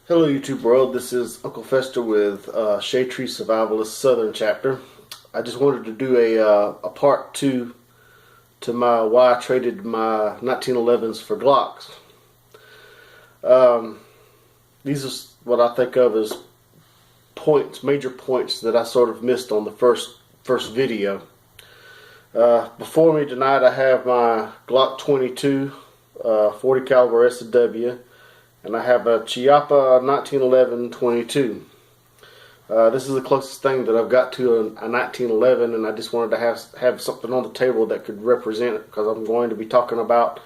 Hello YouTube world, this is Uncle Fester with Shade Tree Survivalist Southern Chapter. I just wanted to do a part 2 to my why I traded my 1911s for Glocks. These are what I think of as major points that I sort of missed on the first video. Before me tonight I have my Glock 22 40 caliber S&W. And I have a Chiappa 1911 22. This is the closest thing that I've got to a 1911, and I just wanted to have something on the table that could represent it, because I'm going to be talking about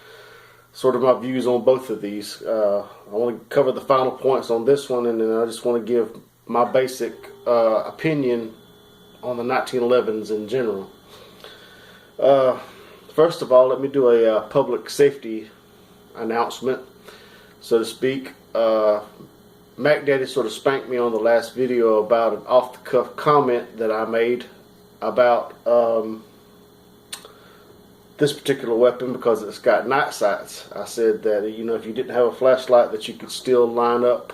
sort of my views on both of these. I want to cover the final points on this one, and then I just want to give my basic opinion on the 1911s in general. First of all, let me do a public safety announcement, so to speak. Mac Daddy sort of spanked me on the last video about an off-the-cuff comment that I made about this particular weapon because it's got night sights. I said that, you know, if you didn't have a flashlight, that you could still line up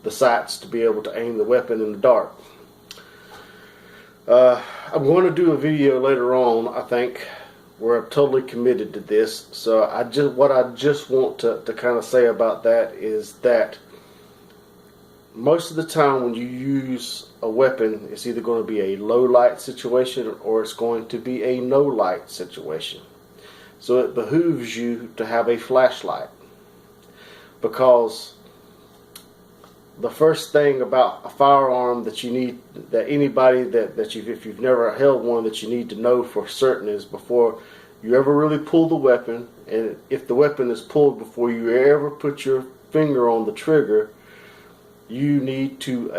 the sights to be able to aim the weapon in the dark. I'm going to do a video later on, I think, where I'm totally committed to this. So what I just want to kind of say about that is that most of the time when you use a weapon, it's either going to be a low light situation or it's going to be a no light situation. So it behooves you to have a flashlight, because the first thing about a firearm that you need, that anybody if you've never held one, that you need to know for certain is, before you ever really pull the weapon, and if the weapon is pulled before you ever put your finger on the trigger, you need to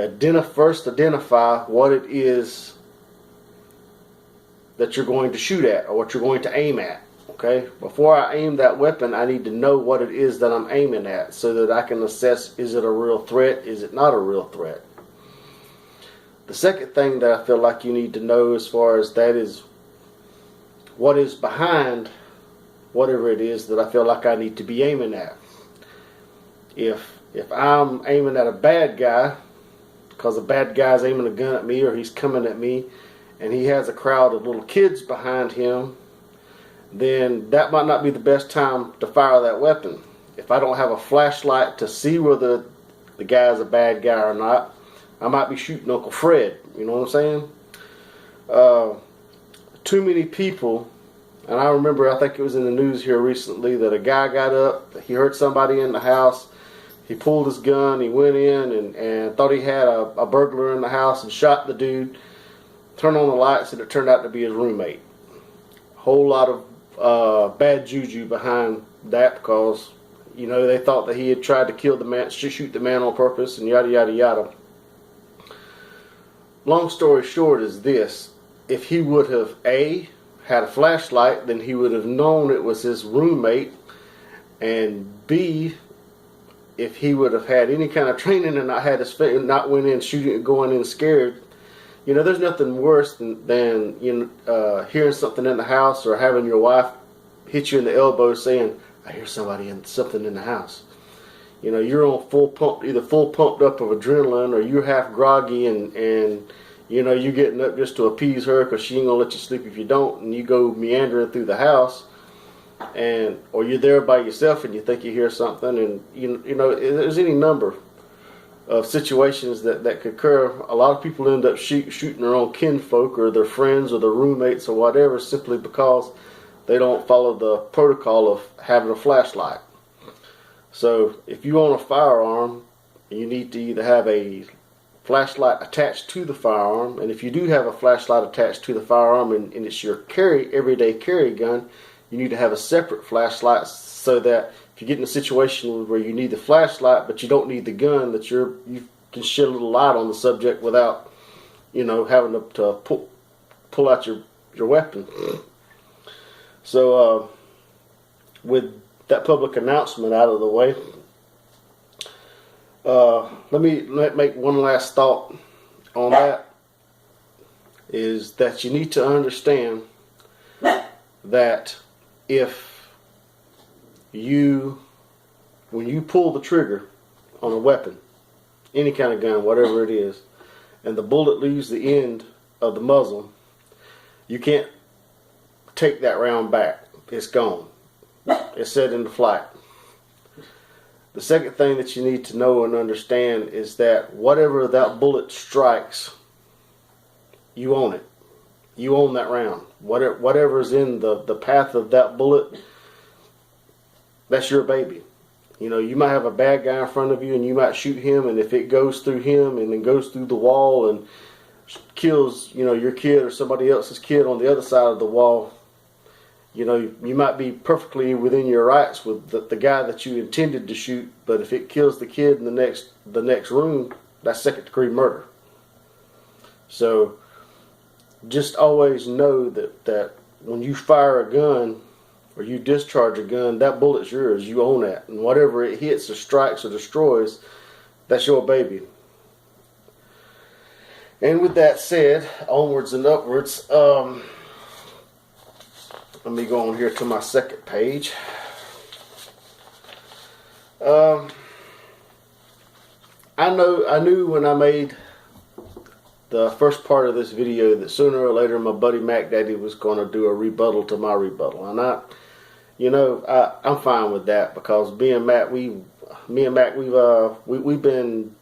first identify what it is that you're going to shoot at, or what you're going to aim at. Okay, before I aim that weapon, I need to know what it is that I'm aiming at, so that I can assess, is it a real threat, is it not a real threat. The second thing that I feel like you need to know as far as that is what is behind whatever it is that I feel like I need to be aiming at. If I'm aiming at a bad guy, because a bad guy's aiming a gun at me, or he's coming at me, and he has a crowd of little kids behind him, then that might not be the best time to fire that weapon. If I don't have a flashlight to see whether the guy's a bad guy or not, I might be shooting Uncle Fred. You know what I'm saying? Too many people, and I remember, I think it was in the news here recently, that a guy got up, he heard somebody in the house, he pulled his gun, he went in and thought he had a burglar in the house and shot the dude, turned on the lights, and it turned out to be his roommate. Whole lot of bad juju behind that, because, you know, they thought that he had tried to kill the man, shoot the man on purpose, and yada yada yada. Long story short is this: if he would have had a flashlight, then he would have known it was his roommate, and B, if he would have had any kind of training and not went in shooting, going in scared. You know, there's nothing worse than hearing something in the house, or having your wife hit you in the elbow saying, "I hear something in the house." You know, you're on either full pumped up of adrenaline, or you're half groggy, and you know, you're getting up just to appease her because she ain't gonna let you sleep if you don't, and you go meandering through the house, or you're there by yourself and you think you hear something, and you know, there's any number of situations that could occur. A lot of people end up shooting their own kinfolk, or their friends, or their roommates, or whatever, simply because they don't follow the protocol of having a flashlight. So if you own a firearm, you need to either have a flashlight attached to the firearm, and if you do have a flashlight attached to the firearm and it's your everyday carry gun, you need to have a separate flashlight, so that if you get in a situation where you need the flashlight but you don't need the gun, that you can shed a little light on the subject without, you know, having to pull out your weapon. So with that public announcement out of the way, let me make one last thought on that, is that you need to understand that when you pull the trigger on a weapon, any kind of gun, whatever it is, and the bullet leaves the end of the muzzle, you can't take that round back. It's gone. It's set into flight. The second thing that you need to know and understand is that whatever that bullet strikes, you own it. You own that round. Whatever's in the path of that bullet, that's your baby. You know, you might have a bad guy in front of you and you might shoot him, and if it goes through him and then goes through the wall and kills, you know, your kid or somebody else's kid on the other side of the wall, you know, you might be perfectly within your rights with the guy that you intended to shoot, but if it kills the kid in the next room, that's second-degree murder. So just always know that when you fire a gun or you discharge a gun, that bullet's yours. You own that. And whatever it hits or strikes or destroys, that's your baby. And with that said, onwards and upwards, let me go on here to my second page. I knew when I made the first part of this video that sooner or later my buddy Mac Daddy was going to do a rebuttal to my rebuttal, and I'm fine with that, because me and Mac, we've been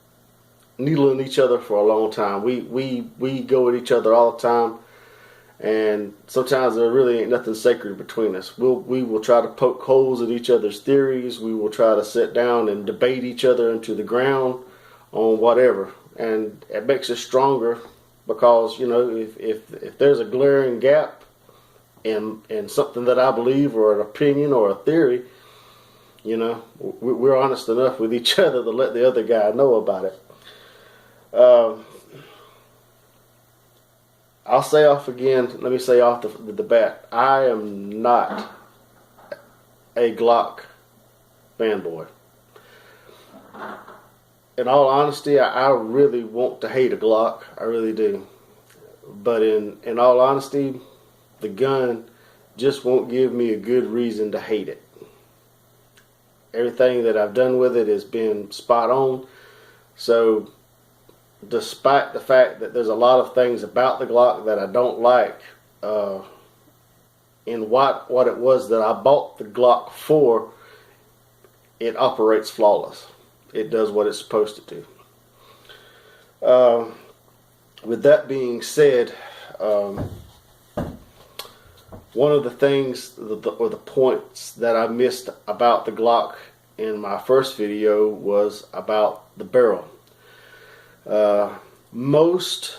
needling each other for a long time. We go at each other all the time. And sometimes there really ain't nothing sacred between us. We will try to poke holes at each other's theories. We will try to sit down and debate each other into the ground on whatever. And it makes us stronger, because, you know, if there's a glaring gap in something that I believe, or an opinion or a theory, you know, we're honest enough with each other to let the other guy know about it. I'll say off again, let me say off the bat, I am not a Glock fanboy. In all honesty, I really want to hate a Glock. I really do. But in all honesty, the gun just won't give me a good reason to hate it. Everything that I've done with it has been spot on. So despite the fact that there's a lot of things about the Glock that I don't like, in what it was that I bought the Glock for, it operates flawless. It does what it's supposed to do. With that being said, one of the things, or the points that I missed about the Glock in my first video was about the barrel. Most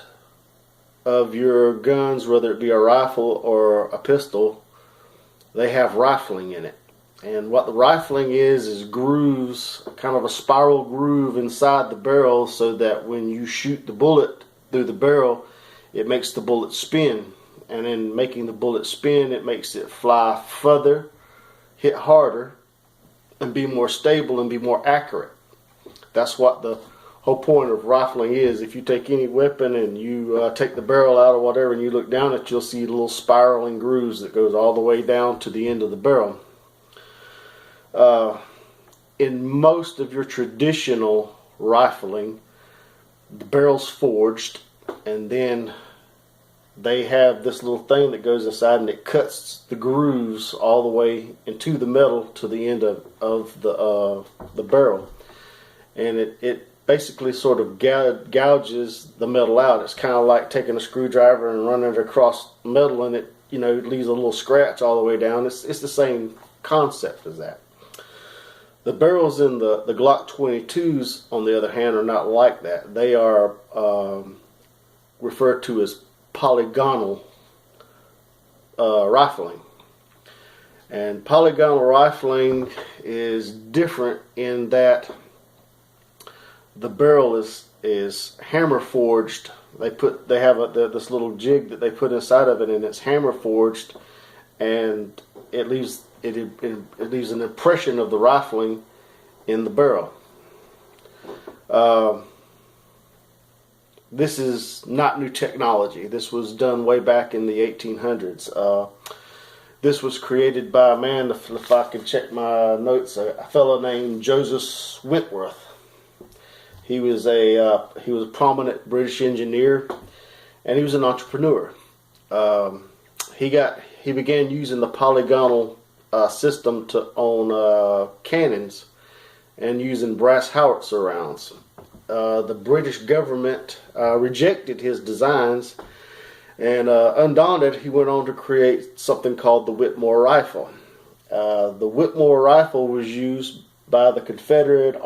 of your guns, whether it be a rifle or a pistol, they have rifling in it. And what the rifling is grooves, kind of a spiral groove inside the barrel, so that when you shoot the bullet through the barrel, it makes the bullet spin. And in making the bullet spin, it makes it fly further, hit harder, and be more stable and be more accurate. That's what the whole point of rifling is. If you take any weapon and you take the barrel out or whatever, and you look down at it, you'll see little spiraling grooves that goes all the way down to the end of the barrel. In most of your traditional rifling, the barrel's forged, and then they have this little thing that goes inside, and it cuts the grooves all the way into the metal to the end of the barrel, and it basically sort of gouges the metal out. It's kind of like taking a screwdriver and running it across metal, and it leaves a little scratch all the way down. It's the same concept as that. The barrels in the Glock 22s, on the other hand, are not like that. They are referred to as polygonal rifling. And polygonal rifling is different in that the barrel is hammer forged. They have this little jig that they put inside of it, and it's hammer forged, and it leaves an impression of the rifling in the barrel. This is not new technology. This was done way back in the 1800s. This was created by a man, if I can check my notes, a fellow named Joseph Wentworth. He was a prominent British engineer, and he was an entrepreneur. He began using the polygonal system on cannons and using brass howitzer rounds. The British government rejected his designs, and undaunted, he went on to create something called the Whitmore rifle. The Whitmore rifle was used by the Confederate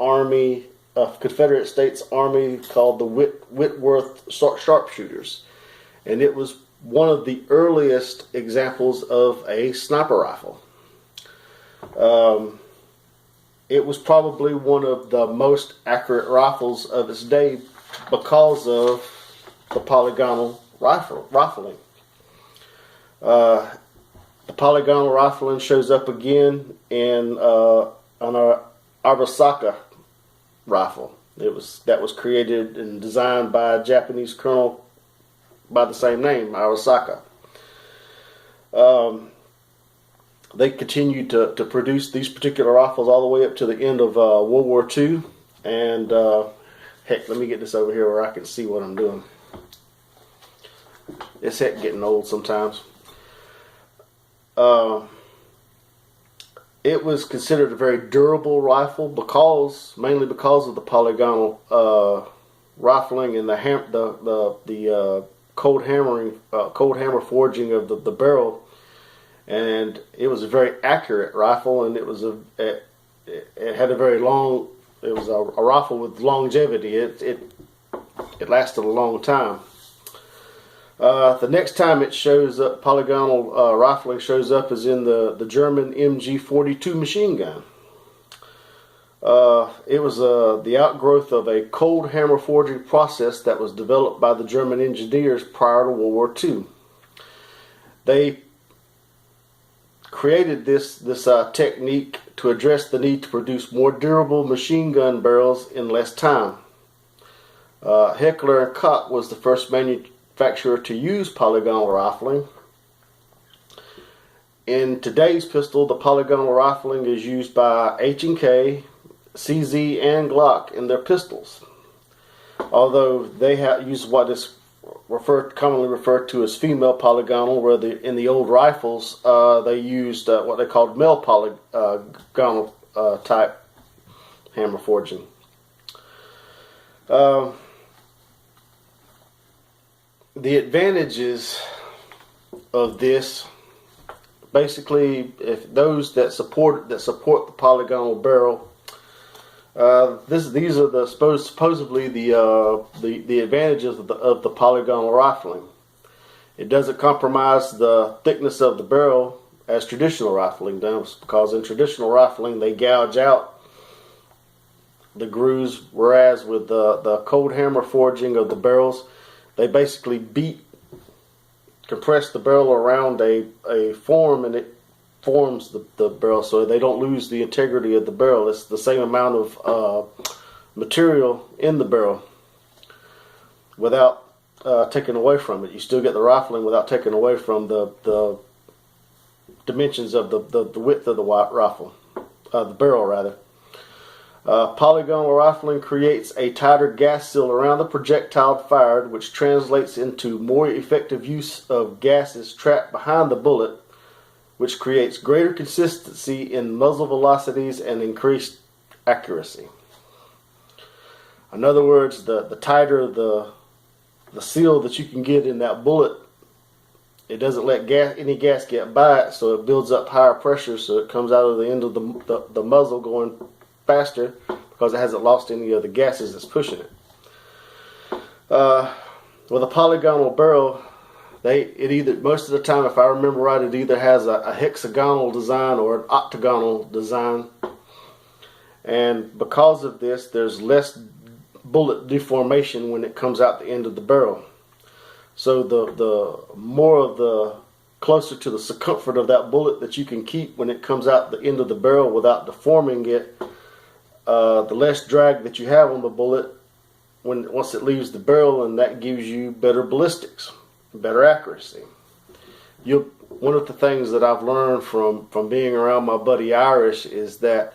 States Army called the Whitworth sharpshooters, and it was one of the earliest examples of a sniper rifle. It was probably one of the most accurate rifles of its day because of the polygonal rifling. The polygonal rifling shows up again on our Arasaka rifle. That was created and designed by a Japanese colonel by the same name, Arasaka. They continued to produce these particular rifles all the way up to the end of World War II. And heck, let me get this over here where I can see what I'm doing. It's heck getting old sometimes. It was considered a very durable rifle mainly because of the polygonal rifling and the cold hammer forging of the barrel. And it was a very accurate rifle, and it had a very long. It was a rifle with longevity. It lasted a long time. The next time it shows up, polygonal rifling shows up, is in the German MG-42 machine gun. It was the outgrowth of a cold hammer forging process that was developed by the German engineers prior to World War II. They created this technique to address the need to produce more durable machine gun barrels in less time. Heckler & Koch was the first manufacturer to use polygonal rifling. In today's pistol, the polygonal rifling is used by H&K, CZ, and Glock in their pistols, although they use what is commonly referred to as female polygonal, where in the old rifles they used what they called male polygonal type hammer forging. The advantages of this, basically, if those that support the polygonal barrel, these are supposedly the advantages of the polygonal rifling. It doesn't compromise the thickness of the barrel as traditional rifling does, because in traditional rifling they gouge out the grooves, whereas with the cold hammer forging of the barrels, they basically compress the barrel around a form, and it forms the barrel, so they don't lose the integrity of the barrel. It's the same amount of material in the barrel without taking away from it. You still get the rifling without taking away from the dimensions of the width of the rifle, the barrel rather. Polygonal rifling creates a tighter gas seal around the projectile fired, which translates into more effective use of gases trapped behind the bullet, which creates greater consistency in muzzle velocities and increased accuracy. In other words, the tighter the seal that you can get in that bullet, it doesn't let any gas get by it, so it builds up higher pressure, so it comes out of the end of the muzzle going faster because it hasn't lost any of the gases that's pushing it. With a polygonal barrel, most of the time, if I remember right, it either has a hexagonal design or an octagonal design, and because of this, there's less bullet deformation when it comes out the end of the barrel. So the more of the closer to the circumference of that bullet that you can keep when it comes out the end of the barrel without deforming it, the less drag that you have on the bullet once it leaves the barrel, and that gives you better ballistics, better accuracy. One of the things that I've learned from being around my buddy Irish is that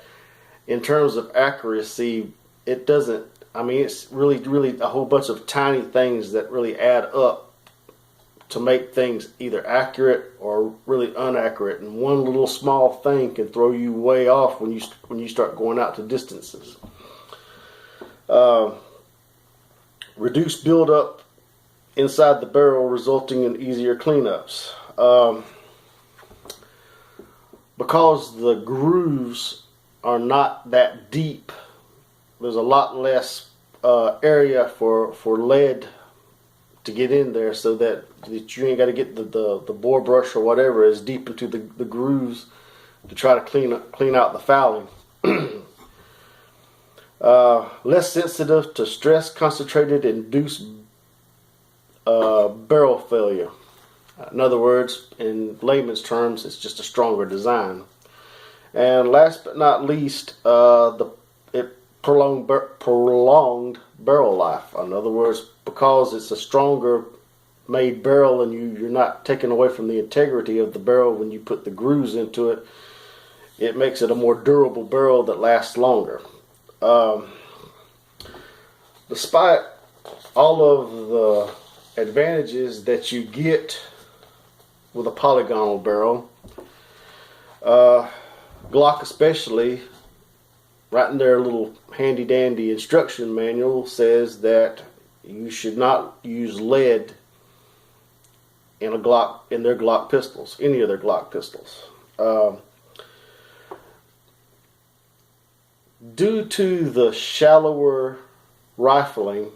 in terms of accuracy, it doesn't I mean, it's really a whole bunch of tiny things that really add up to make things either accurate or really inaccurate. And one little small thing can throw you way off when you start going out to distances. Reduce buildup inside the barrel, resulting in easier cleanups. Because the grooves are not that deep, there's a lot less area for lead to get in there, so that you ain't got to get the bore brush or whatever as deep into the grooves to try to clean out the fouling. Less sensitive to stress concentrated induced barrel failure. In other words, in layman's terms, it's just a stronger design. And last but not least, it prolonged barrel life. In other words, because it's a stronger made barrel and you're not taking away from the integrity of the barrel when you put the grooves into it, it makes it a more durable barrel that lasts longer. Despite all of the advantages that you get with a polygonal barrel, Glock especially, right in their little handy dandy instruction manual, says that you should not use lead in their Glock pistols, any of their Glock pistols. Due to the shallower rifling,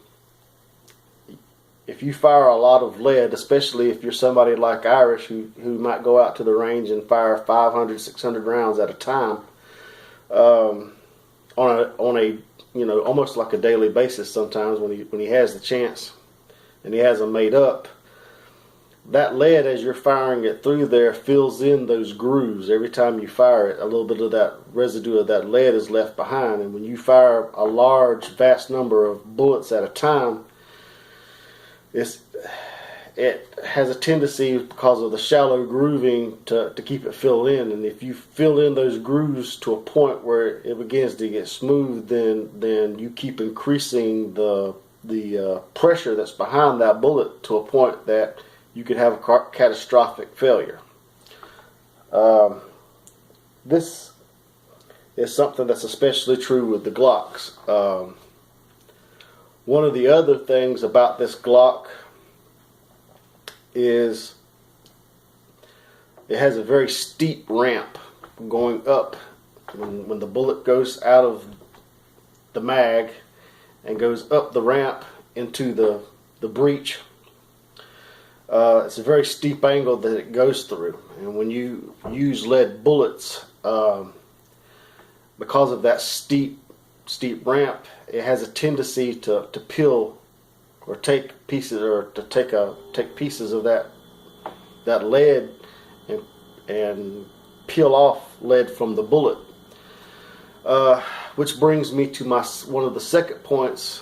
if you fire a lot of lead, especially if you're somebody like Irish who might go out to the range and fire 500, 600 rounds at a time, on a almost like a daily basis sometimes when he has the chance and he has them made up, that lead, as you're firing it through there, fills in those grooves. Every time you fire it, a little bit of that residue of that lead is left behind, and when you fire a large, vast number of bullets at a time, it has a tendency, because of the shallow grooving, to keep it filled in. And if you fill in those grooves to a point where it begins to get smooth, then you keep increasing the pressure that's behind that bullet to a point that you could have a catastrophic failure. This is something that's especially true with the Glocks. One of the other things about this Glock is it has a very steep ramp going up when the bullet goes out of the mag and goes up the ramp into the breech. It's a very steep angle that it goes through, and when you use lead bullets, because of that steep ramp, it has a tendency to peel or take pieces of that lead and peel off lead from the bullet. Which brings me to one of the second points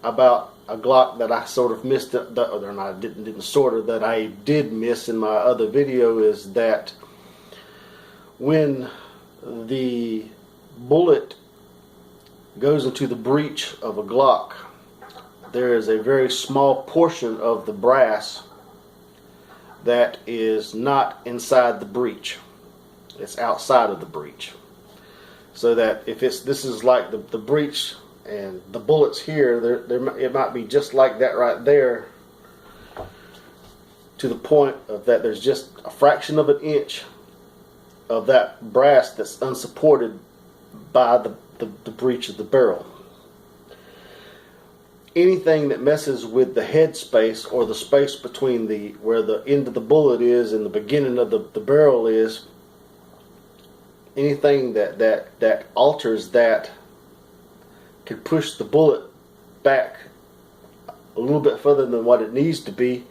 about a Glock that I sort of missed, that I did miss in my other video, is that when the bullet goes into the breech of a Glock, there is a very small portion of the brass that is not inside the breech. It's outside of the breech. So that if this is like the breech and the bullets here, it might be just like that right there, to the point of that there's just a fraction of an inch of that brass that's unsupported by the breech of the barrel. Anything that messes with the head space, or the space between where the end of the bullet is and the beginning of the barrel is, anything that alters that could push the bullet back a little bit further than what it needs to be,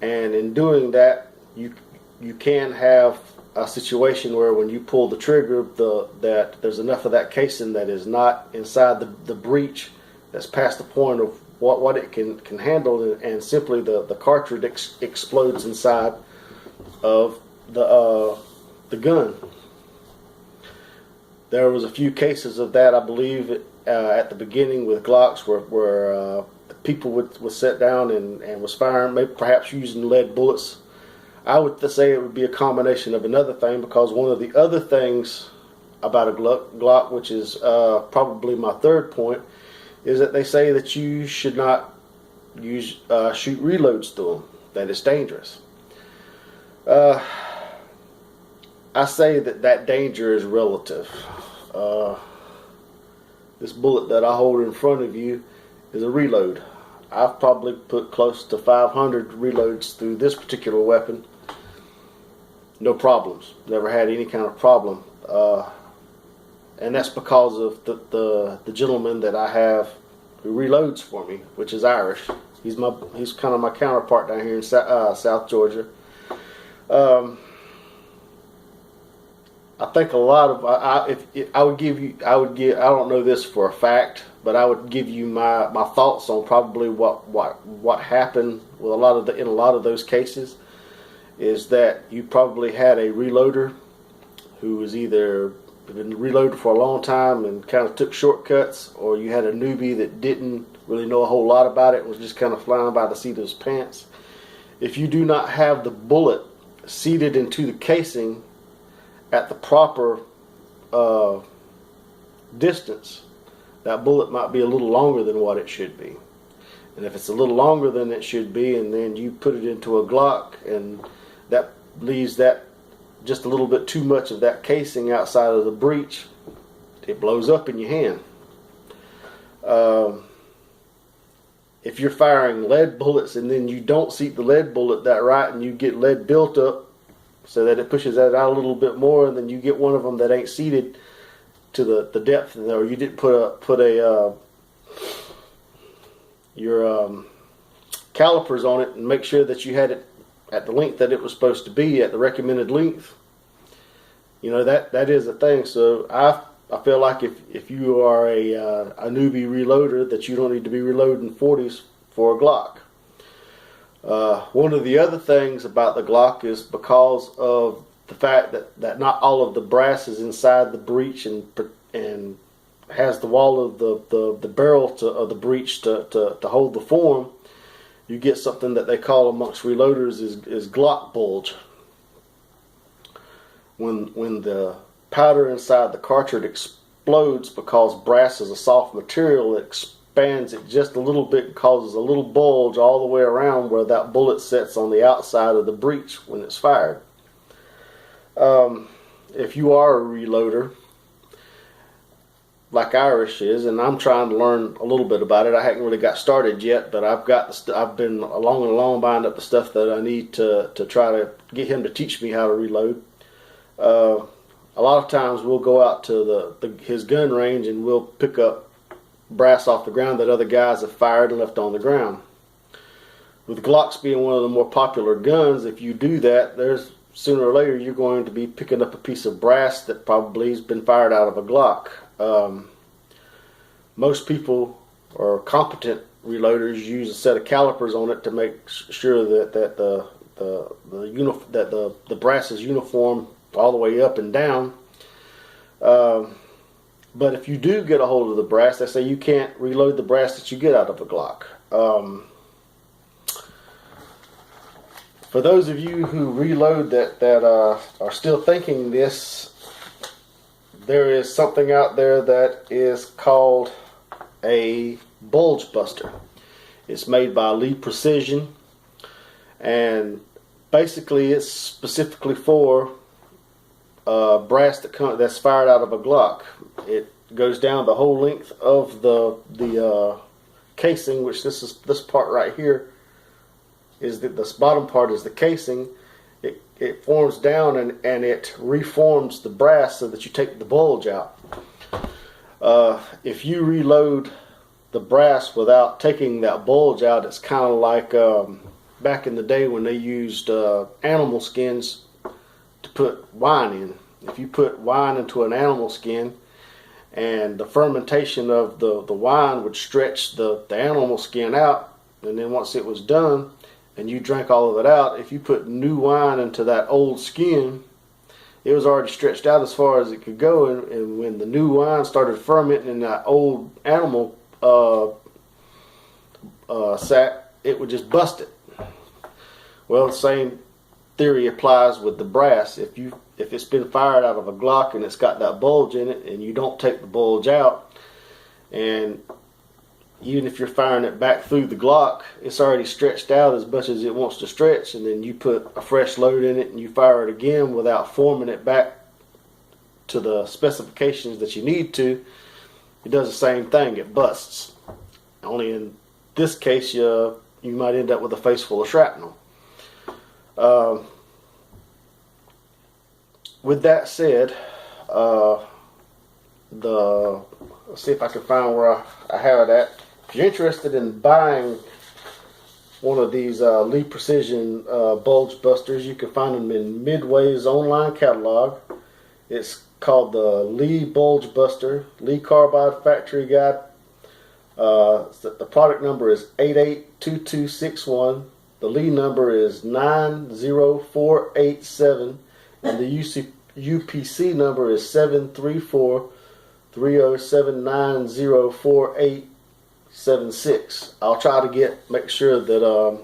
and in doing that, you can have a situation where when you pull the trigger, that there's enough of that casing that is not inside the breech, that's past the point of what it can handle, and simply the cartridge explodes inside of the gun. There was a few cases of that, I believe, at the beginning with Glocks, where people would sit down and was firing, maybe perhaps using lead bullets. I would say it would be a combination of another thing, because one of the other things about a Glock, which is probably my third point, is that they say that you should not shoot reloads through them. That it's dangerous. I say that danger is relative. This bullet that I hold in front of you is a reload. I've probably put close to 500 reloads through this particular weapon. No problems. Never had any kind of problem. And that's because of the gentleman that I have who reloads for me, which is Irish. He's kind of my counterpart down here in South Georgia. I think a lot of I don't know this for a fact, but I would give you my thoughts on probably what happened with in a lot of those cases, is that you probably had a reloader who was either been reloaded for a long time and kind of took shortcuts, or you had a newbie that didn't really know a whole lot about it and was just kind of flying by the seat of his pants. If you do not have the bullet seated into the casing at the proper distance, that bullet might be a little longer than what it should be. And if it's a little longer than it should be, and then you put it into a Glock, and that leaves that just a little bit too much of that casing outside of the breech, it blows up in your hand. If you're firing lead bullets and then you don't seat the lead bullet that right, and you get lead built up so that it pushes that out a little bit more, and then you get one of them that ain't seated to the depth, or you didn't put your calipers on it and make sure that you had it at the length that it was supposed to be, at the recommended length. You know, that is a thing. So I feel like if you are a newbie reloader, that you don't need to be reloading 40s for a Glock. One of the other things about the Glock is because of the fact that not all of the brass is inside the breech and has the wall of the barrel of the breech to hold the form, you get something that they call amongst reloaders is Glock bulge. When the powder inside the cartridge explodes, because brass is a soft material, it expands it just a little bit and causes a little bulge all the way around where that bullet sits on the outside of the breech when it's fired. If you are a reloader, like Irish is, and I'm trying to learn a little bit about it. I haven't really got started yet, but I've been along buying up the stuff that I need to try to get him to teach me how to reload. A lot of times we'll go out to his gun range and we'll pick up brass off the ground that other guys have fired and left on the ground. With Glocks being one of the more popular guns, if you do that, there's sooner or later you're going to be picking up a piece of brass that probably has been fired out of a Glock. Most people, or competent reloaders, use a set of calipers on it to make sure that the brass is uniform all the way up and down. But if you do get a hold of the brass, they say you can't reload the brass that you get out of a Glock. For those of you who reload that are still thinking this, there is something out there that is called a Bulge Buster. It's made by Lee Precision, and basically it's specifically for brass that's fired out of a Glock. It goes down the whole length of the casing, which this part right here is this bottom part is the casing. It forms down and it reforms the brass so that you take the bulge out. If you reload the brass without taking that bulge out, it's kind of like back in the day when they used animal skins to put wine in. If you put wine into an animal skin, and the fermentation of the wine would stretch the animal skin out, and then once it was done and you drank all of it out, if you put new wine into that old skin, it was already stretched out as far as it could go, and when the new wine started fermenting in that old animal sack, it would just bust it. Well, the same theory applies with the brass. If it's been fired out of a Glock and it's got that bulge in it, and you don't take the bulge out, and even if you're firing it back through the Glock, it's already stretched out as much as it wants to stretch, and then you put a fresh load in it and you fire it again without forming it back to the specifications that you need to, it does the same thing. It busts. Only in this case, you might end up with a face full of shrapnel. With that said, let's see if I can find where I have it at. If you're interested in buying one of these Lee Precision Bulge Busters, you can find them in Midway's online catalog. It's called the Lee Bulge Buster, Lee Carbide Factory Guide. The product number is 882261. The Lee number is 90487, and the UPC number is 73430790486. I'll try to make sure that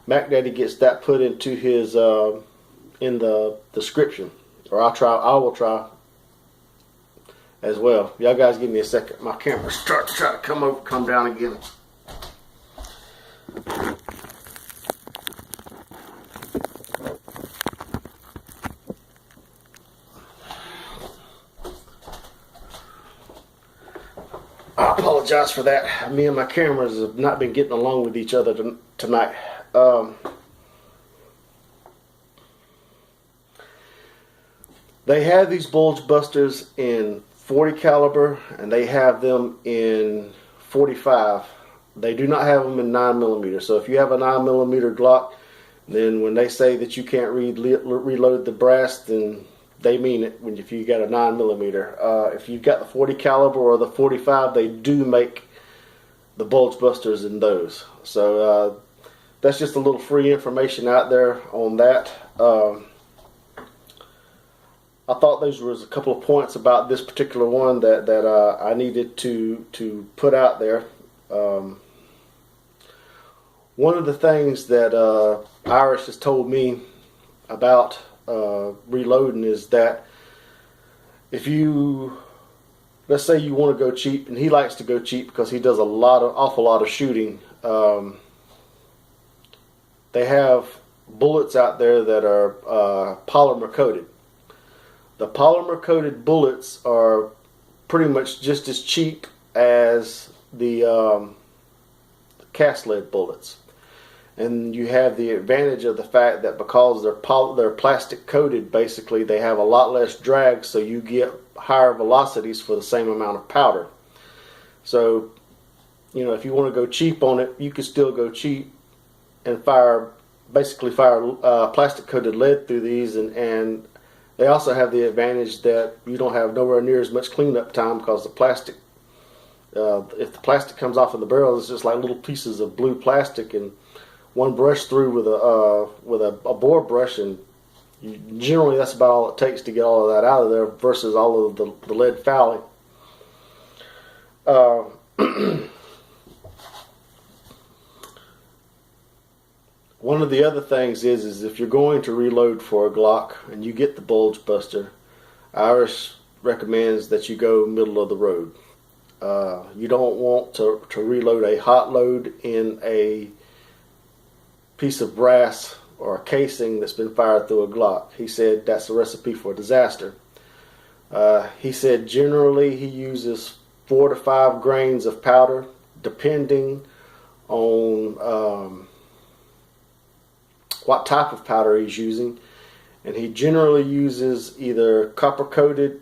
Mac Daddy gets that put into his in the description, or I will try as well. Y'all guys give me a second. My camera's starting to try to come down again. I apologize for that. Me and my cameras have not been getting along with each other tonight. They have these Bulge Busters in 40 caliber, and they have them in 45. They do not have them in 9mm. So if you have a 9mm Glock, then when they say that you can't reload the brass, then they mean it. If you got a 9mm, if you've got the 40 caliber or the 45, they do make the Bulge Busters in those. So that's just a little free information out there on that. I thought those was a couple of points about this particular one that I needed to put out there. One of the things that Irish has told me about reloading is that if let's say you want to go cheap, and he likes to go cheap because he does awful lot of shooting. They have bullets out there that are polymer coated. The polymer coated bullets are pretty much just as cheap as the cast lead bullets. And you have the advantage of the fact that because they're plastic coated, basically they have a lot less drag, so you get higher velocities for the same amount of powder. So, if you want to go cheap on it, you can still go cheap and fire plastic coated lead through these, and they also have the advantage that you don't have nowhere near as much cleanup time, because the plastic, if the plastic comes off of the barrel, it's just like little pieces of blue plastic, and one brush through with a bore brush, and generally that's about all it takes to get all of that out of there, versus all of the lead fouling. One of the other things is if you're going to reload for a Glock and you get the Bulge Buster, Irish recommends that you go middle of the road. You don't want to reload a hot load in a piece of brass or a casing that's been fired through a Glock. He said that's a recipe for disaster. He said generally he uses 4 to 5 grains of powder, depending on what type of powder he's using, and he generally uses either copper coated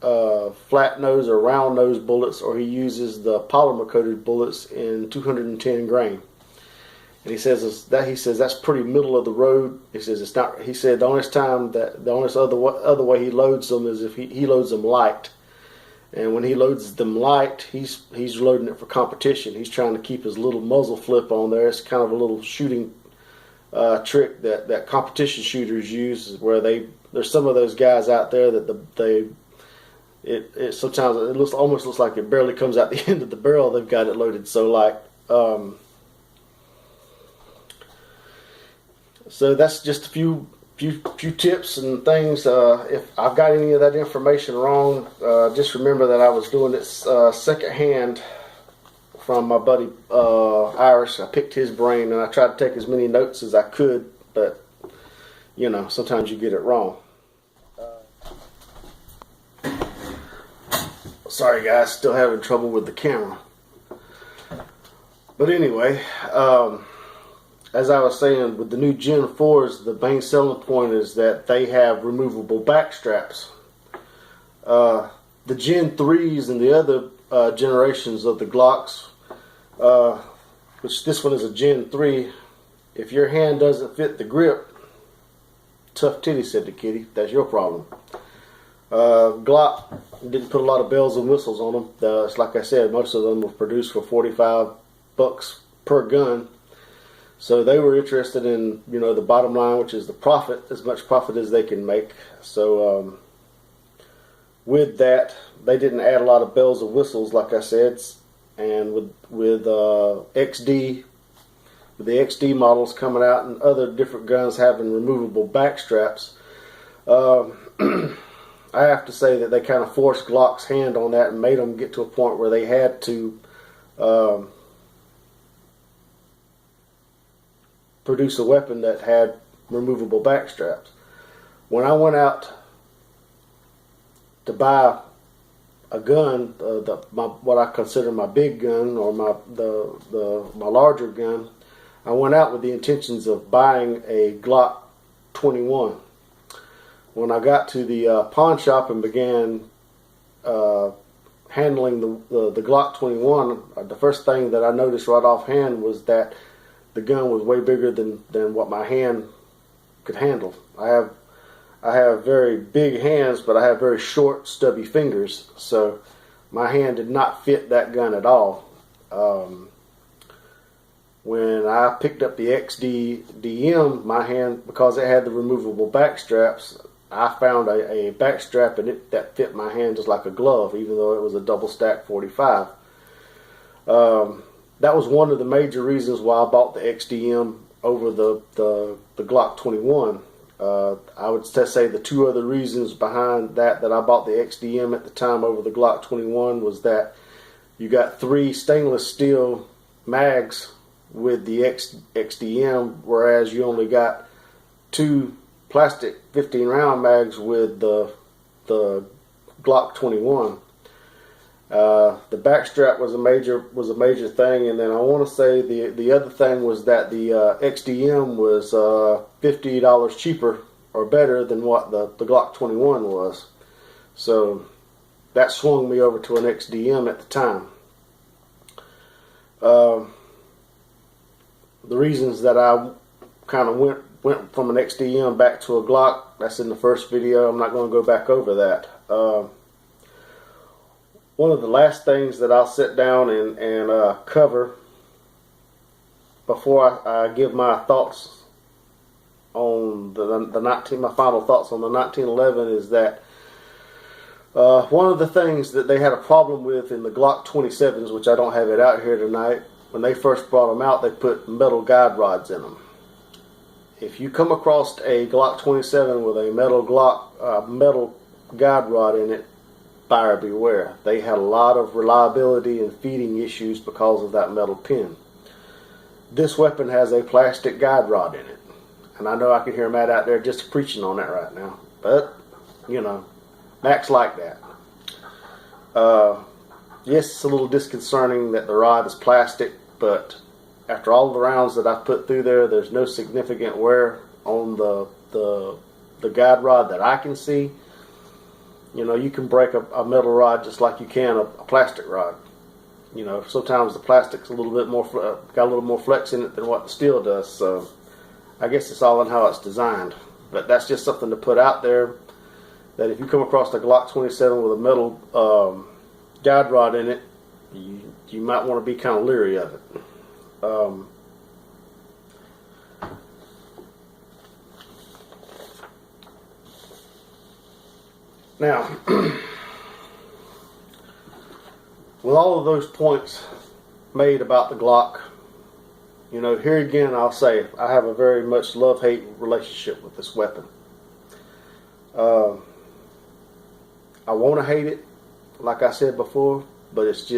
flat nose or round nose bullets, or he uses the polymer coated bullets in 210 grain. And he says that's pretty middle of the road. He says it's not. He said the only other way he loads them is if he loads them light. And when he loads them light, he's loading it for competition. He's trying to keep his little muzzle flip on there. It's kind of a little shooting trick that competition shooters use, where there's some of those guys out there that it sometimes it almost looks like it barely comes out the end of the barrel. They've got it loaded so light. So that's just a few tips and things. If I've got any of that information wrong, just remember that I was doing it second hand from my buddy Irish. I picked his brain and I tried to take as many notes as I could, but you know, sometimes you get it wrong. Sorry guys, still having trouble with the camera. But anyway, as I was saying, with the new Gen 4s, the main selling point is that they have removable back straps. The Gen 3s and the other generations of the Glocks, which this one is a Gen 3, if your hand doesn't fit the grip, tough titty, said the kitty, that's your problem. Glock didn't put a lot of bells and whistles on them. It's like I said, most of them were produced for $45 per gun. So they were interested in, you know, the bottom line, which is the profit, as much profit as they can make. So with that, they didn't add a lot of bells and whistles, like I said. And with XD, with the XD models coming out and other different guns having removable back straps, I have to say that they kind of forced Glock's hand on that and made them get to a point where they had to produce a weapon that had removable back straps. When I went out to buy a gun, what I consider my big gun, or my larger gun, I went out with the intentions of buying a Glock 21. When I got to the pawn shop and began handling the Glock 21, the first thing that I noticed right offhand was that the gun was way bigger than what my hand could handle. I have very big hands, but I have very short, stubby fingers, so my hand did not fit that gun at all. When I picked up the XD-DM, my hand, because it had the removable back straps, I found a back strap in it that fit my hand just like a glove, even though it was a double stack 45. That was one of the major reasons why I bought the XDM over the Glock 21. I would say the two other reasons behind that I bought the XDM at the time over the Glock 21 was that you got 3 stainless steel mags with the XDM, whereas you only got 2 plastic 15 round mags with the Glock 21. The back strap was a major thing, and then I want to say the other thing was that the XDM was $50 cheaper or better than what the Glock 21 was. So that swung me over to an XDM at the time. The reasons that I kind of went from an XDM back to a Glock, that's in the first video. I'm not going to go back over that. One of the last things that I'll sit down and cover before I give my thoughts on my final thoughts on the 1911 is that one of the things that they had a problem with in the Glock 27s, which I don't have it out here tonight, when they first brought them out, they put metal guide rods in them. If you come across a Glock 27 with a metal guide rod in it, buyer beware. They had a lot of reliability and feeding issues because of that metal pin. This weapon has a plastic guide rod in it, and I know I can hear Matt out there just preaching on that right now, but you know, Mac's like that. Yes, it's a little disconcerting that the rod is plastic, but after all the rounds that I've put through there, there's no significant wear on the guide rod that I can see. You know, you can break a metal rod just like you can a plastic rod. You know, sometimes the plastic's a little bit more got a little more flex in it than what the steel does. So I guess it's all in how it's designed. But that's just something to put out there, that if you come across a Glock 27 with a metal guide rod in it, you might want to be kind of leery of it. Now, with all of those points made about the Glock, you know, here again I'll say I have a very much love-hate relationship with this weapon. I want to hate it, like I said before, but it's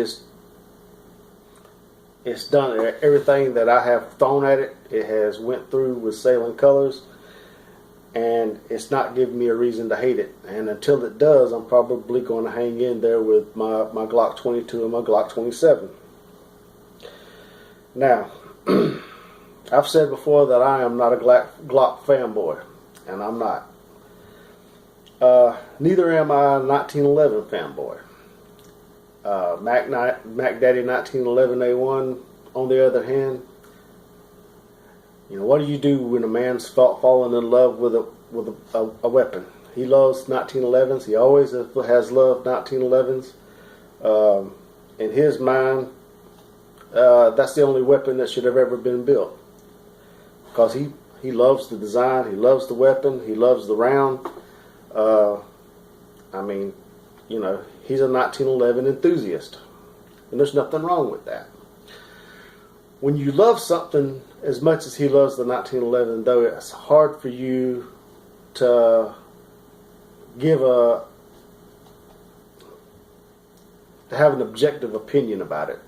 done everything that I have thrown at it. It has went through with sailing colors, and it's not giving me a reason to hate it. And until it does, I'm probably going to hang in there with my Glock 22 and my Glock 27. Now, I've said before that I am not a Glock fanboy, and I'm not. Neither am I a 1911 fanboy. Mac Daddy 1911A1, on the other hand, you know, what do you do when a man's fallen in love with a weapon? He loves 1911s. He always has loved 1911s. In his mind, that's the only weapon that should have ever been built, because he loves the design, he loves the weapon, he loves the round. I mean, you know, he's a 1911 enthusiast, and there's nothing wrong with that. When you love something as much as he loves the 1911, though, it's hard for you to have an objective opinion about it.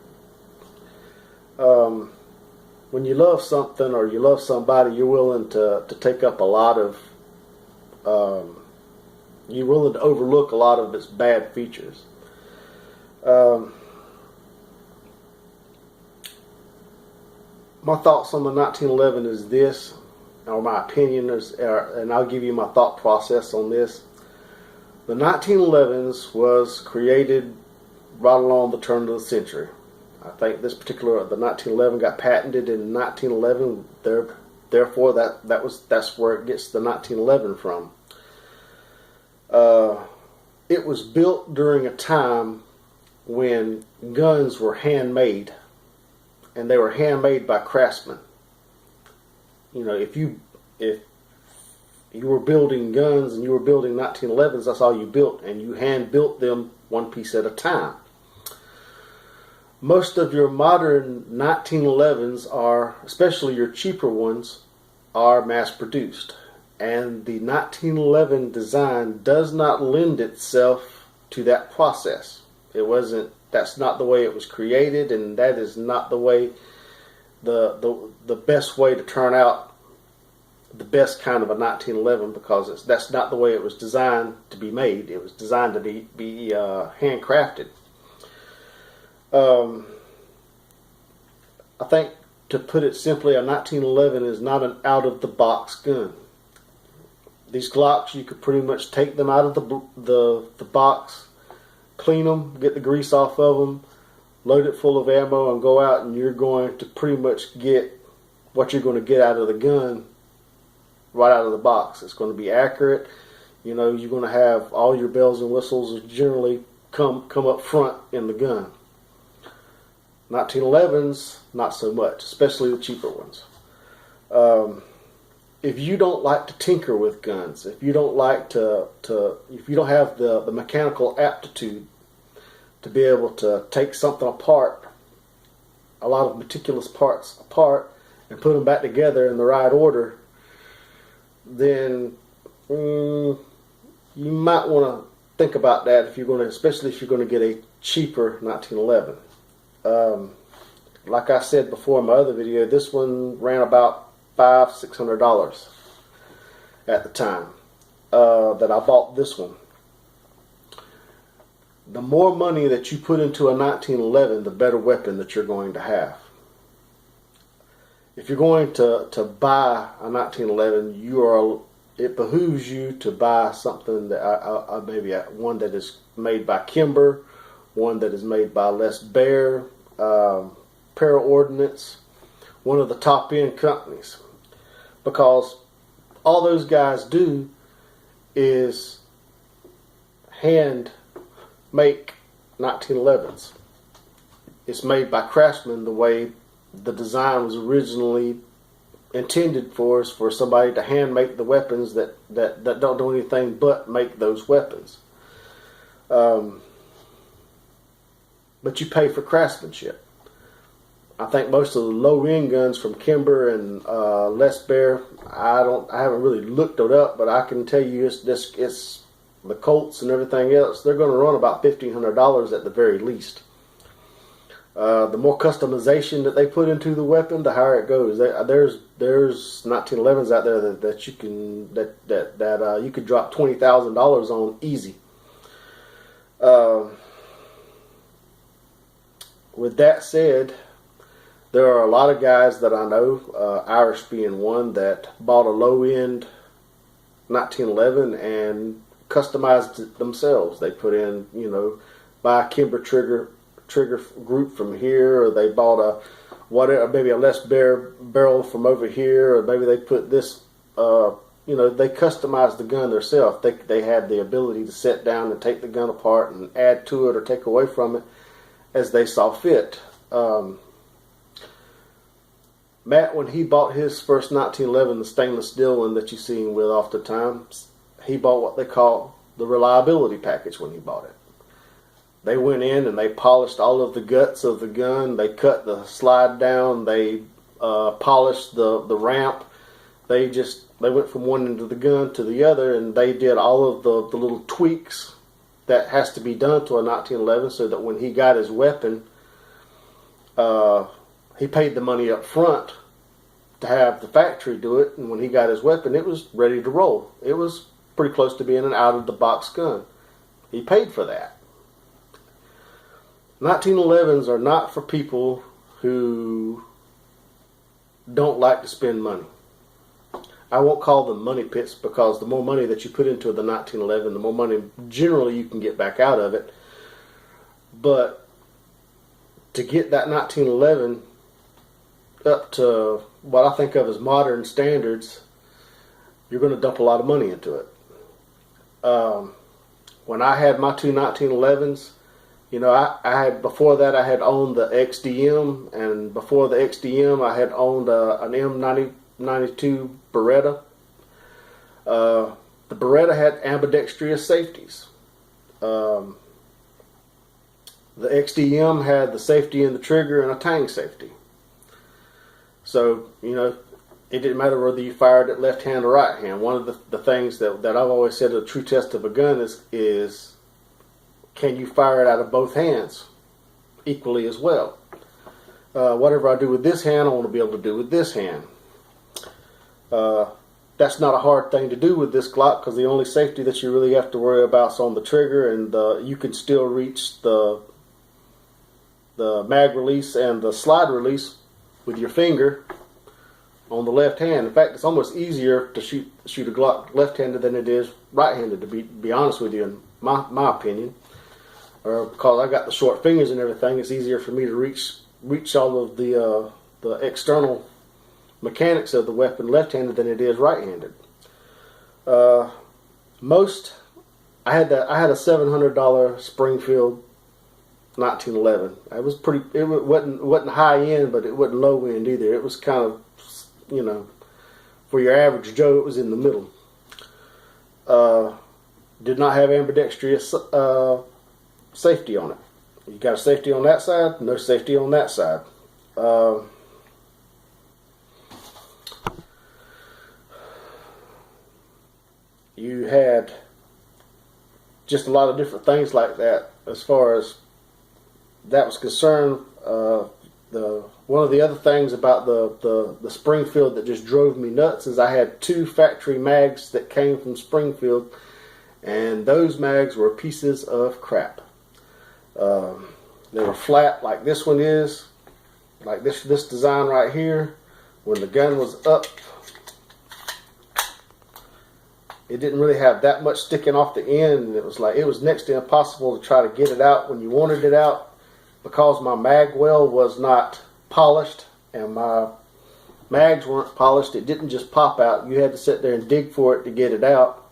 When you love something or you love somebody, you're willing to take up a lot of you're willing to overlook a lot of its bad features. My thoughts on the 1911 is this, or my opinion is, and I'll give you my thought process on this. The 1911s was created right along the turn of the century. I think the 1911 got patented in 1911. Therefore, that's where it gets the 1911 from. It was built during a time when guns were handmade, and they were handmade by craftsmen. You know, if you were building guns and you were building 1911s, that's all you built, and you hand built them one piece at a time. Most of your modern 1911s are, especially your cheaper ones, are mass produced. And the 1911 design does not lend itself to that process. That's not the way it was created, and that is not the way, the best way to turn out the best kind of a 1911, because that's not the way it was designed to be made. It was designed to be handcrafted. I think, to put it simply, a 1911 is not an out-of-the-box gun. These Glocks, you could pretty much take them out of the box, clean them, get the grease off of them, load it full of ammo, and go out, and you're going to pretty much get what you're going to get out of the gun right out of the box. It's going to be accurate. You know, you're going to have all your bells and whistles generally come up front in the gun. 1911s, not so much, especially the cheaper ones. If you don't like to tinker with guns, if you don't like if you don't have the mechanical aptitude to be able to take something apart, a lot of meticulous parts apart, and put them back together in the right order, then you might want to think about that especially if you're going to get a cheaper 1911. Like I said before in my other video, this one ran about $500-600 at the time that I bought this one. The more money that you put into a 1911, the better weapon that you're going to have. If you're going to buy a 1911, it behooves you to buy something that maybe one that is made by Kimber, one that is made by Les Baer, Para Ordnance, one of the top end companies, because all those guys do is hand make 1911s. It's made by craftsmen the way the design was originally intended for, is for somebody to hand make the weapons that don't do anything but make those weapons. But you pay for craftsmanship. I think most of the low-end guns from Kimber and Les Bear, I haven't really looked it up, but I can tell you it's the Colts and everything else. They're going to run about $1,500 at the very least. The more customization that they put into the weapon, the higher it goes. There's 1911s out there that you can you could drop $20,000 on easy. With that said, there are a lot of guys that I know, Irish being one, that bought a low-end 1911 and customized it themselves. They put in, buy a Kimber trigger group from here, or they bought maybe a Les Bear barrel from over here, or maybe they put this, they customized the gun themselves. They had the ability to sit down and take the gun apart and add to it or take away from it as they saw fit. Matt, when he bought his first 1911, the stainless steel one that you see him with off the time, he bought what they call the reliability package when he bought it. They went in and they polished all of the guts of the gun. They cut the slide down. They polished the ramp. They went from one end of the gun to the other, and they did all of the little tweaks that has to be done to a 1911 so that when he got his weapon, he paid the money up front to have the factory do it, and when he got his weapon, it was ready to roll. It was pretty close to being an out-of-the-box gun. He paid for that. 1911s are not for people who don't like to spend money. I won't call them money pits, because the more money that you put into the 1911, the more money generally you can get back out of it. But to get that 1911 up to what I think of as modern standards, you're going to dump a lot of money into it. When I had my two 1911s, before that I had owned the XDM, and before the XDM I had owned an M92 Beretta. The Beretta had ambidextrous safeties. The XDM had the safety in the trigger and a tang safety. So, it didn't matter whether you fired it left hand or right hand. One of the things that I've always said a true test of a gun is can you fire it out of both hands equally as well? Whatever I do with this hand, I want to be able to do with this hand. That's not a hard thing to do with this Glock, because the only safety that you really have to worry about is on the trigger, and you can still reach the mag release and the slide release with your finger on the left hand. In fact, it's almost easier to shoot a Glock left-handed than it is right-handed, to be honest with you, in my opinion. Because I got the short fingers and everything, it's easier for me to reach all of the external mechanics of the weapon left-handed than it is right-handed. I had a $700 Springfield 1911. It wasn't high end, but it wasn't low end either. It was kind of, for your average Joe, it was in the middle. Did not have ambidextrous safety on it. You got a safety on that side, no safety on that side. You had just a lot of different things like that as far as that was concerned. One of the other things about the Springfield that just drove me nuts is I had two factory mags that came from Springfield, and those mags were pieces of crap. They were flat like this one is, like this design right here. When the gun was up, it didn't really have that much sticking off the end, and it was next to impossible to try to get it out when you wanted it out, because my mag well was not polished and my mags weren't polished. It didn't just pop out. You had to sit there and dig for it to get it out.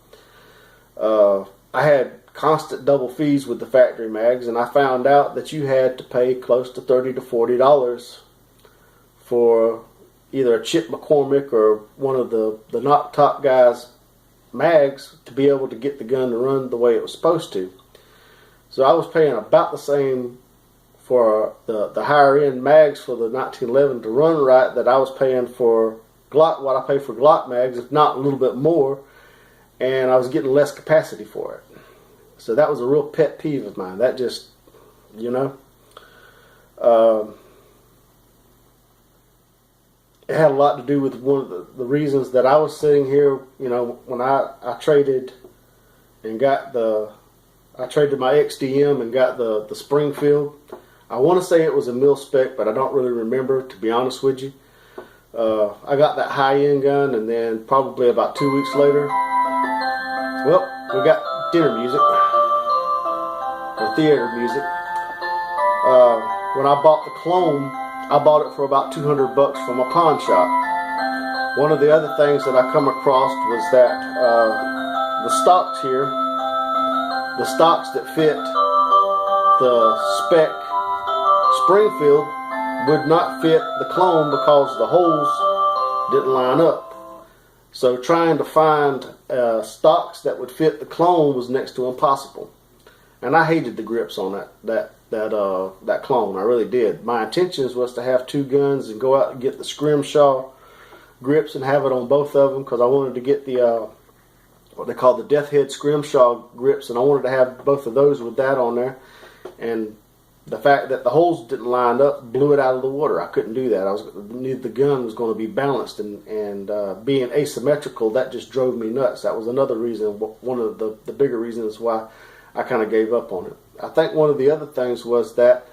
I had constant double fees with the factory mags, and I found out that you had to pay close to $30 to $40 for either a Chip McCormick or one of the Knock Top guys' mags to be able to get the gun to run the way it was supposed to. So I was paying about the same for the higher end mags for the 1911 to run right that I was paying for Glock, what I pay for Glock mags, if not a little bit more, and I was getting less capacity for it. So that was a real pet peeve of mine. That just, you know, it had a lot to do with one of the reasons that I was sitting here, you know, when I traded and got I traded my XDM and got the Springfield. I want to say it was a mil spec, but I don't really remember, to be honest with you. I got that high-end gun, and then probably about 2 weeks later, well, we got dinner music, or theater music. When I bought the clone, I bought it for about $200 from a pawn shop. One of the other things that I come across was that the stocks here, the stocks that fit the spec Springfield would not fit the clone because the holes didn't line up. So trying to find stocks that would fit the clone was next to impossible. And I hated the grips on that clone. I really did. My intentions was to have two guns and go out and get the scrimshaw grips and have it on both of them, because I wanted to get the what they call the death head scrimshaw grips, and I wanted to have both of those with that on there. And the fact that the holes didn't line up blew it out of the water. I couldn't do that. The gun was going to be balanced, and being asymmetrical, that just drove me nuts. That was another reason, one of the bigger reasons why I kind of gave up on it. I think one of the other things was that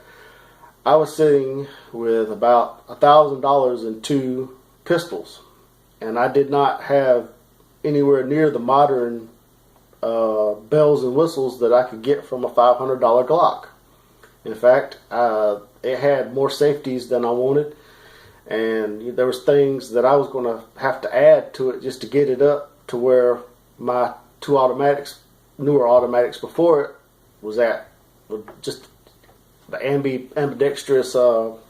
I was sitting with about $1,000 in two pistols, and I did not have anywhere near the modern bells and whistles that I could get from a $500 Glock. In fact, it had more safeties than I wanted, and there was things that I was going to have to add to it just to get it up to where my two automatics, newer automatics before it, was at. Just the ambidextrous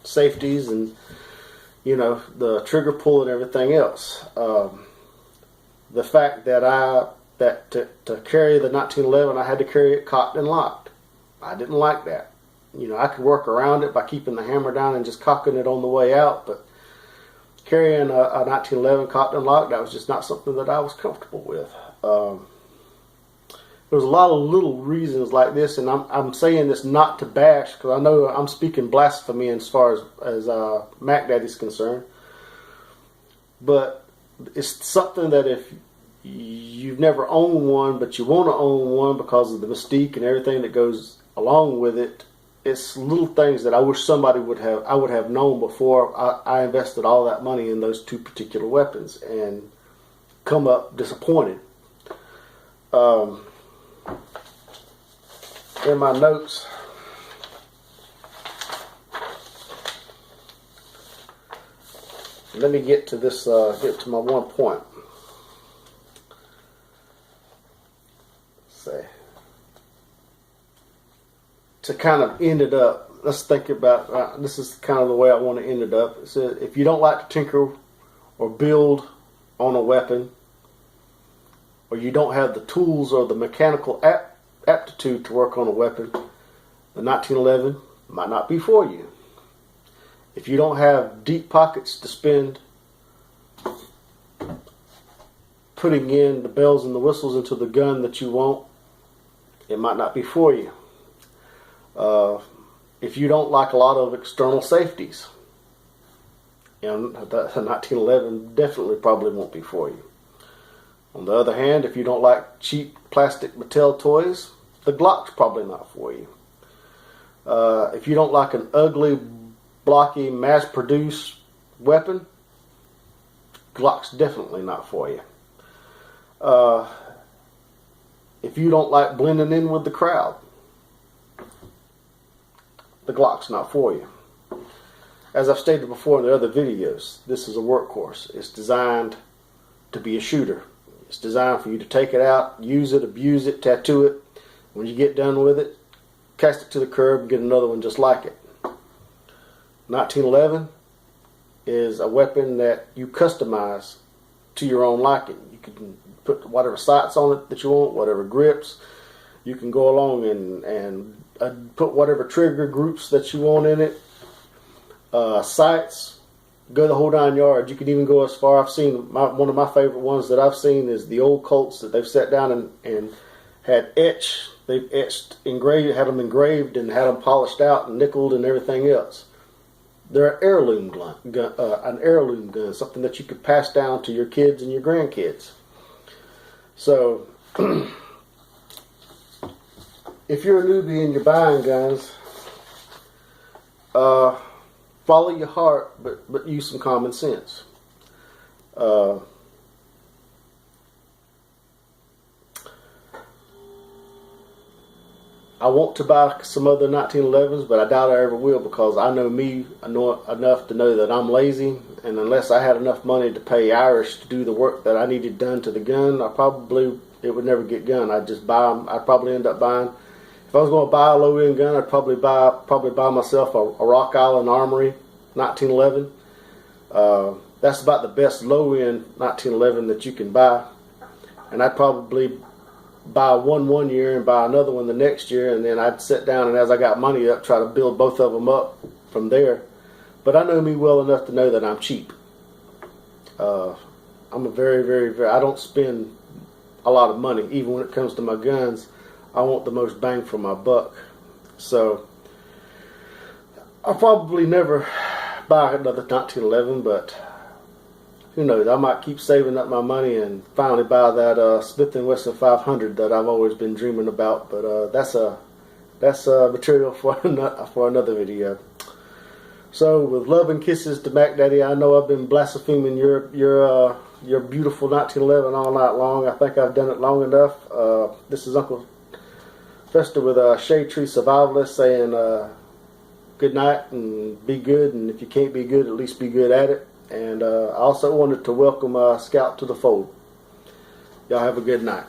safeties, and you know, the trigger pull and everything else. The fact that to carry the 1911, I had to carry it cocked and locked. I didn't like that. You know, I could work around it by keeping the hammer down and just cocking it on the way out, but carrying a 1911 cocked and locked, that was just not something that I was comfortable with. There's a lot of little reasons like this, and I'm saying this not to bash, because I know I'm speaking blasphemy as far as Mac Daddy's concerned. But it's something that if you've never owned one, but you want to own one because of the mystique and everything that goes along with it, it's little things that I wish I would have known before I invested all that money in those two particular weapons and come up disappointed. In my notes, let me get to this. Get to my one point. Say, to kind of end it up. Let's think about. This is kind of the way I want to end it up. It says, if you don't like to tinker or build on a weapon, or you don't have the tools or the mechanical aptitude to work on a weapon, the 1911 might not be for you. If you don't have deep pockets to spend putting in the bells and the whistles into the gun that you want, it might not be for you. If you don't like a lot of external safeties, the 1911 definitely probably won't be for you. On the other hand, if you don't like cheap plastic Mattel toys, the Glock's probably not for you. If you don't like an ugly, blocky, mass-produced weapon, Glock's definitely not for you. If you don't like blending in with the crowd, the Glock's not for you. As I've stated before in the other videos, this is a workhorse. It's designed to be a shooter. It's designed for you to take it out, use it, abuse it, tattoo it. When you get done with it, cast it to the curb and get another one just like it. 1911 is a weapon that you customize to your own liking. You can put whatever sights on it that you want, whatever grips. You can go along and put whatever trigger groups that you want in it. Sights, go the whole 9 yards. You can even go as far. I've seen one of my favorite ones that I've seen is the old Colts that they've sat down and had etched. They've had them engraved and had them polished out and nickeled and everything else. They're an heirloom gun, something that you could pass down to your kids and your grandkids. So, if you're a newbie and you're buying guns, follow your heart, but use some common sense. I want to buy some other 1911s, but I doubt I ever will, because I know me enough to know that I'm lazy, and unless I had enough money to pay Irish to do the work that I needed done to the gun, it would never get done. I'd just buy them. I'd probably end up buying. If I was going to buy a low-end gun, I'd probably buy myself a Rock Island Armory 1911. That's about the best low-end 1911 that you can buy, and I'd probably buy one year and buy another one the next year, and then I'd sit down and as I got money up, try to build both of them up from there. But I know me well enough to know that I'm cheap. I'm a very, I don't spend a lot of money, even when it comes to my guns. I want the most bang for my buck. So I'll probably never buy another 1911, but who knows? I might keep saving up my money and finally buy that Smith & Wesson 500 that I've always been dreaming about. But that's material for another video. So, with love and kisses to Mac Daddy, I know I've been blaspheming your beautiful 1911 all night long. I think I've done it long enough. This is Uncle Fester with Shade Tree Survivalist saying good night and be good. And if you can't be good, at least be good at it. And I also wanted to welcome Scout to the fold. Y'all have a good night.